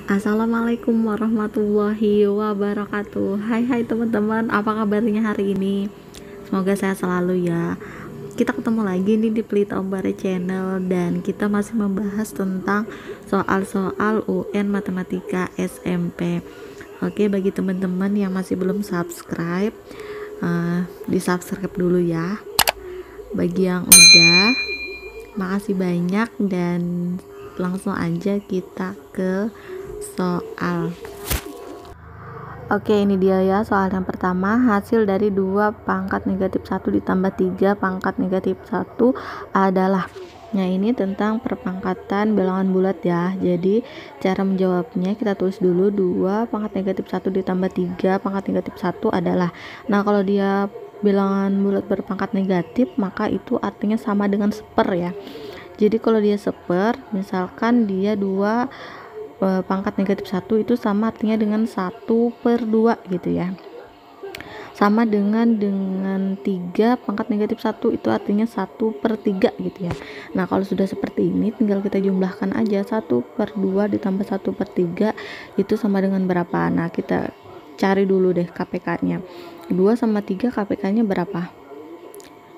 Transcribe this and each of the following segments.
Assalamualaikum warahmatullahi wabarakatuh. Hai teman-teman, apa kabarnya hari ini? Semoga sehat selalu ya. Kita ketemu lagi nih di Pelita Ombare Channel, dan kita masih membahas tentang soal-soal UN Matematika SMP. Oke, bagi teman-teman yang masih belum subscribe, di subscribe dulu ya. Bagi yang udah, makasih banyak, dan langsung aja kita ke soal. Oke, ini dia ya soal yang pertama. Hasil dari 2 pangkat negatif 1 ditambah 3 pangkat negatif 1 adalah. Nah, ini tentang perpangkatan bilangan bulat ya. Jadi cara menjawabnya kita tulis dulu 2 pangkat negatif 1 ditambah 3 pangkat negatif 1 adalah. Nah, kalau dia bilangan bulat berpangkat negatif, maka itu artinya sama dengan seper ya. Jadi kalau dia seper, misalkan dia 2 pangkat negatif 1 itu sama artinya dengan 1/2 gitu ya. Sama dengan 3 pangkat negatif 1 itu artinya 1/3 gitu ya. Nah, kalau sudah seperti ini tinggal kita jumlahkan aja. 1/2 ditambah 1/3 itu sama dengan berapa? Nah, kita cari dulu deh KPK-nya. 2 sama 3 KPK-nya berapa?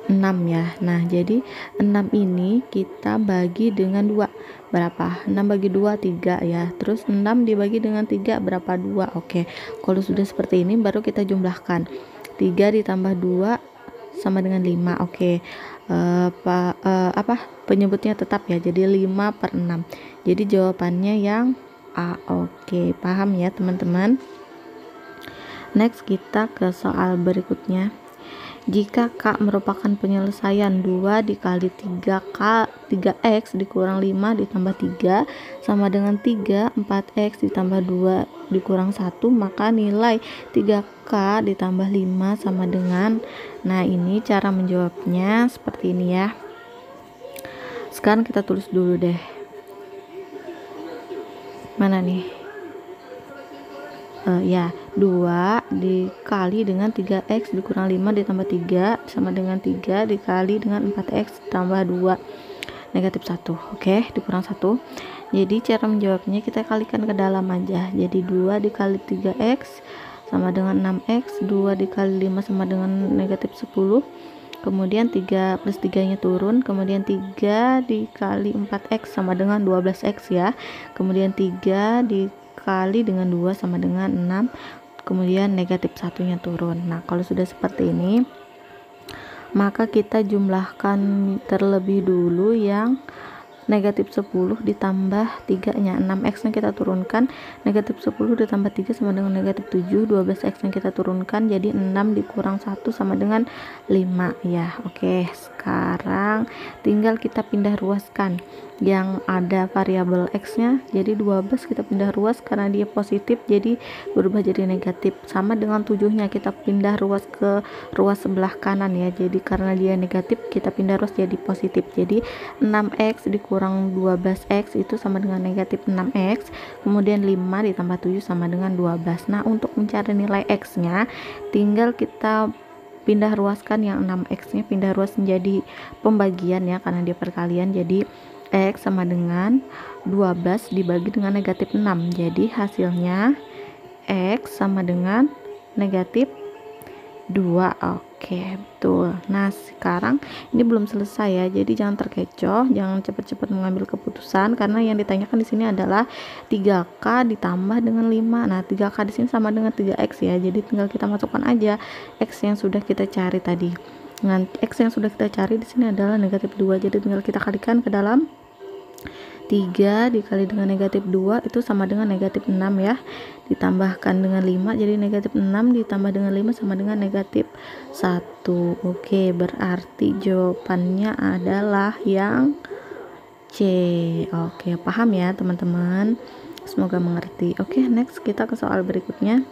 6 ya. Nah, jadi 6 ini kita bagi dengan 2. Berapa? 6 bagi 2 3 ya. Terus 6 dibagi dengan 3 berapa? 2. Oke. Kalau sudah seperti ini baru kita jumlahkan. 3 ditambah 2 sama dengan 5. Oke. Penyebutnya tetap ya. Jadi 5/6. Jadi jawabannya yang A. Oke, paham ya teman-teman? Next, kita ke soal berikutnya. Jika K merupakan penyelesaian 2 dikali 3x dikurang 5 ditambah 3 sama dengan 4x ditambah 2 dikurang 1, maka nilai 3K ditambah 5 sama dengan. Nah, ini cara menjawabnya seperti ini ya. Sekarang kita tulis dulu deh. Mana nih? 2 dikali dengan 3x dikurang 5 ditambah 3 sama dengan 3 dikali dengan 4x tambah 2 negatif 1. Oke, dikurang 1. Jadi cara menjawabnya kita kalikan ke dalam aja. Jadi 2 dikali 3x sama dengan 6x, 2 dikali 5 sama dengan negatif 10. Kemudian 3 plus 3 nya turun, kemudian 3 dikali 4x sama dengan 12x ya. Kemudian 3 dikali dengan 2 sama dengan 6, kemudian negatif 1 nya turun. Nah, kalau sudah seperti ini maka kita jumlahkan terlebih dulu yang negatif 10 ditambah 3 nya. 6x nya kita turunkan, negatif 10 ditambah 3 sama dengan negatif 7, 12x nya kita turunkan, jadi 6 dikurang 1 sama dengan 5 ya. Oke, sekarang tinggal kita pindah ruaskan yang ada variabel x nya, jadi 12 kita pindah ruas karena dia positif jadi berubah jadi negatif, sama dengan 7 nya kita pindah ruas ke ruas sebelah kanan ya. Jadi karena dia negatif kita pindah ruas jadi positif, jadi 6x dikurang 12x itu sama dengan negatif 6x, kemudian 5 ditambah 7 sama dengan 12. Nah, untuk mencari nilai x nya tinggal kita pindah ruaskan yang 6x nya, pindah ruas menjadi pembagian ya karena dia perkalian, jadi x sama dengan 12 dibagi dengan negatif 6, jadi hasilnya x sama dengan negatif 2. Oke, betul. Nah, sekarang ini belum selesai ya, jadi jangan terkecoh, jangan cepat-cepat mengambil keputusan karena yang ditanyakan di sini adalah 3K ditambah dengan 5. Nah, 3K di sini sama dengan 3x ya, jadi tinggal kita masukkan aja x yang sudah kita cari tadi. Nah, x yang sudah kita cari di sini adalah negatif 2, jadi tinggal kita kalikan ke dalam. 3 dikali dengan negatif 2 itu sama dengan negatif 6 ya, ditambahkan dengan 5 jadi negatif 6 ditambah dengan 5 sama dengan negatif 1. Oke, berarti jawabannya adalah yang C. Oke, paham ya teman-teman, semoga mengerti. Oke, next kita ke soal berikutnya.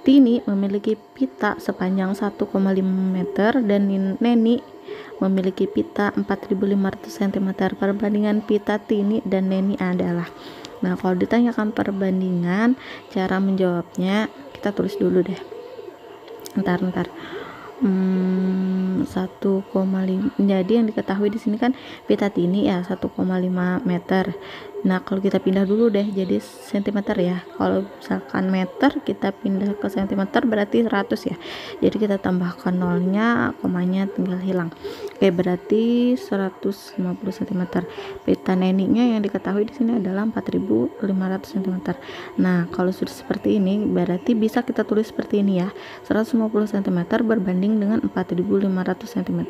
Tini memiliki pita sepanjang 1,5 meter dan Neni memiliki pita 4.500 cm. Perbandingan pita Tini dan Neni adalah. Nah, kalau ditanyakan perbandingan, cara menjawabnya kita tulis dulu deh. Ntar. 1,5. Jadi yang diketahui di sini kan pita tini ya 1,5 meter. Nah kalau kita pindah dulu deh jadi sentimeter ya, kalau misalkan meter kita pindah ke sentimeter berarti 100 ya, jadi kita tambahkan nolnya, komanya tinggal hilang. Oke, berarti 150 cm. Pita neninya yang diketahui di sini adalah 4500 cm. Nah kalau sudah seperti ini berarti bisa kita tulis seperti ini ya, 150 cm berbanding dengan 4500 cm.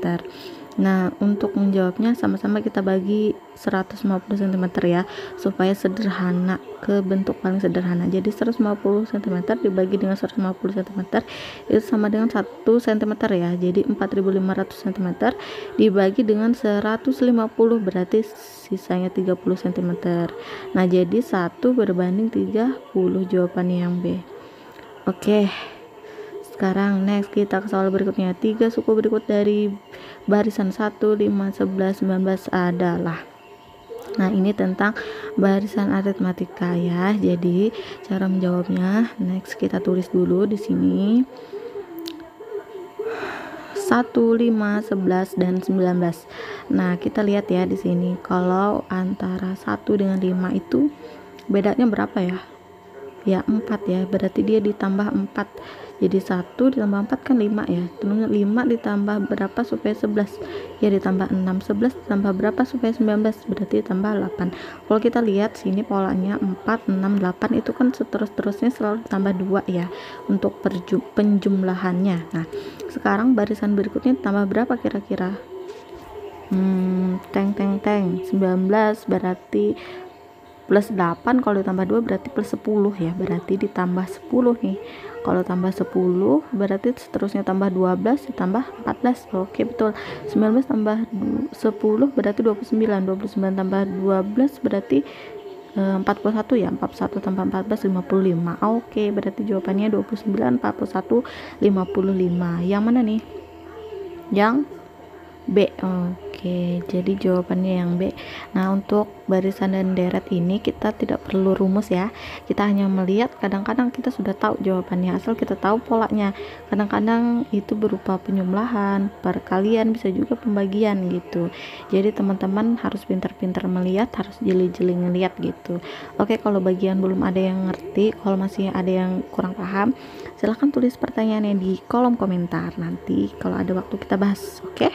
Nah untuk menjawabnya sama-sama kita bagi 150 cm ya, supaya sederhana, ke bentuk paling sederhana. Jadi 150 cm dibagi dengan 150 cm itu sama dengan 1 cm ya, jadi 4500 cm dibagi dengan 150 berarti sisanya 30 cm. Nah jadi 1 berbanding 30, jawabannya yang B. Oke, sekarang next kita ke soal berikutnya. 3 suku berikut dari barisan 1, 5, 11, 19 adalah. Nah ini tentang barisan aritmatika ya, jadi cara menjawabnya next kita tulis dulu di sini 1, 5, 11 dan 19. Nah kita lihat ya di sini kalau antara 1 dengan 5 itu bedanya berapa ya? Ya 4 ya, berarti dia ditambah 4. Jadi 1 ditambah 4 kan 5 ya. Terus 5 ditambah berapa supaya 11? Ya ditambah 6. 11 ditambah berapa supaya 19? Berarti ditambah 8. Kalau kita lihat sini polanya 4, 6, 8 itu kan seterus-terusnya selalu ditambah 2 ya untuk penjumlahannya. Nah, sekarang barisan berikutnya tambah berapa kira-kira? Teng 19 berarti plus 8, kalau ditambah 2 berarti plus 10 ya, berarti ditambah 10 nih. Kalau tambah 10 berarti seterusnya tambah 12 ditambah 14. Oke betul. 19 tambah 10 berarti 29. 29 tambah 12 berarti 41 ya. 41 tambah 14 55. Oke, berarti jawabannya 29, 41, 55. Yang mana nih? Yang B. Oke, jadi jawabannya yang B. Nah untuk barisan dan deret ini kita tidak perlu rumus ya, kita hanya melihat. Kadang-kadang kita sudah tahu jawabannya asal kita tahu polanya. Kadang-kadang itu berupa penjumlahan, perkalian, bisa juga pembagian gitu. Jadi teman-teman harus pintar-pintar melihat, harus jeli-jeli ngelihat gitu. Oke, kalau bagian belum ada yang ngerti, kalau masih ada yang kurang paham, silahkan tulis pertanyaannya di kolom komentar, nanti kalau ada waktu kita bahas. Oke,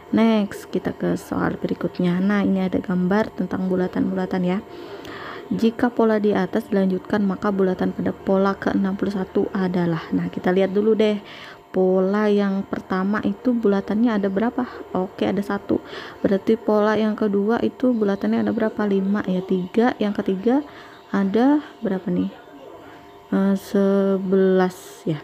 next kita ke soal berikutnya. Nah ini ada gambar tentang bulatan-bulatan ya. Jika pola di atas dilanjutkan maka bulatan pada pola ke-61 adalah. Nah kita lihat dulu deh, pola yang pertama itu bulatannya ada berapa? Oke, ada 1. Berarti pola yang kedua itu bulatannya ada berapa? 5 ya. 3. Yang ketiga ada berapa nih? 11 ya.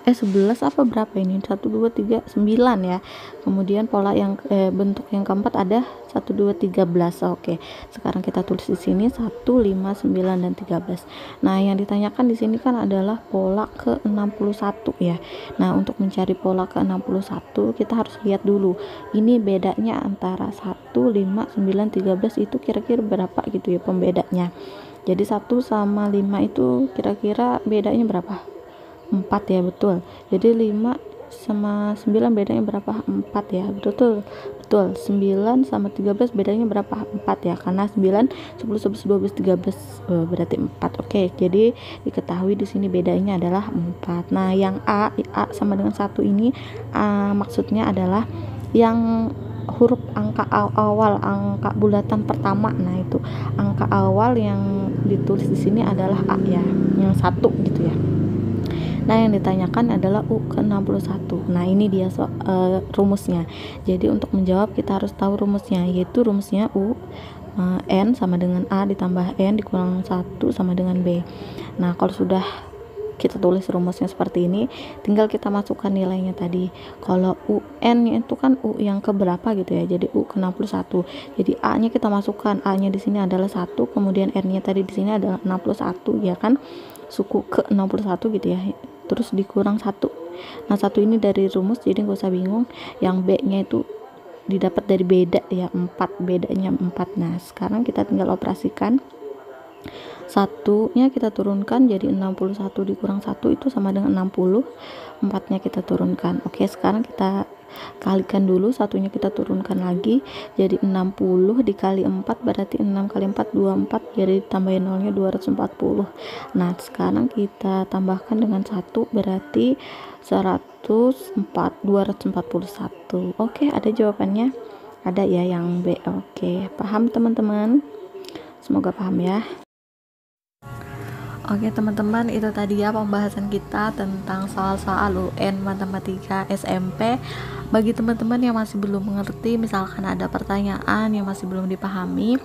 11 apa berapa ini? 1, 2, 3, 9 ya. Kemudian pola yang bentuk yang keempat ada 1, 2, 13. Oke, sekarang kita tulis di sini 1, 5, 9 dan 13. Nah yang ditanyakan di sini kan adalah pola ke-61 ya. Nah untuk mencari pola ke-61 kita harus lihat dulu ini bedanya antara 1, 5, 9, 13 itu kira-kira berapa gitu ya pembedanya. Jadi 1 sama 5 itu kira-kira bedanya berapa? 4 ya, betul. Jadi 5 sama 9 bedanya berapa? 4 ya, betul. 9 sama 13 bedanya berapa? 4 ya, karena 9, 10, 11, 12, 13 berarti 4. Oke, jadi diketahui di sini bedanya adalah 4. Nah yang A sama dengan 1 ini maksudnya adalah yang huruf angka awal, angka bulatan pertama. Nah itu angka awal yang ditulis di sini adalah A ya, yang 1 gitu ya. Nah yang ditanyakan adalah U ke-61. Nah ini dia rumusnya. Jadi untuk menjawab kita harus tahu rumusnya, yaitu rumusnya U N sama dengan A ditambah N dikurang 1 sama dengan B. Nah kalau sudah kita tulis rumusnya seperti ini, tinggal kita masukkan nilainya tadi. Kalau UN itu kan U yang keberapa gitu ya, jadi U ke-61. Jadi A nya kita masukkan, A nya di sini adalah 1, kemudian N nya tadi di sini adalah 61 ya kan, suku ke-61 gitu ya, terus dikurang 1. Nah 1 ini dari rumus, jadi nggak usah bingung. Yang B nya itu didapat dari beda ya, 4, bedanya 4. Nah sekarang kita tinggal operasikan. satunya kita turunkan jadi 61 dikurang 1 itu sama dengan 60, 4-nya kita turunkan. Oke, sekarang kita kalikan dulu, satunya kita turunkan lagi jadi 60 dikali 4 berarti 6 kali 4 24, jadi tambahin nolnya 240. Nah sekarang kita tambahkan dengan 1 berarti 241. Oke, ada jawabannya, ada ya yang B. Oke, paham teman-teman, semoga paham ya. Oke teman-teman, itu tadi ya pembahasan kita tentang soal-soal UN Matematika SMP. Bagi teman-teman yang masih belum mengerti, misalkan ada pertanyaan yang masih belum dipahami,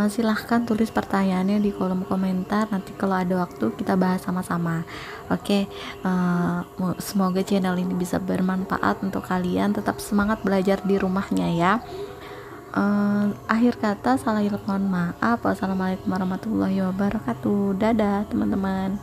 silahkan tulis pertanyaannya di kolom komentar. Nanti kalau ada waktu kita bahas sama-sama. Oke, semoga channel ini bisa bermanfaat untuk kalian. Tetap semangat belajar di rumahnya ya. Akhir kata, mohon maaf. Wassalamualaikum warahmatullahi wabarakatuh. Dadah teman-teman.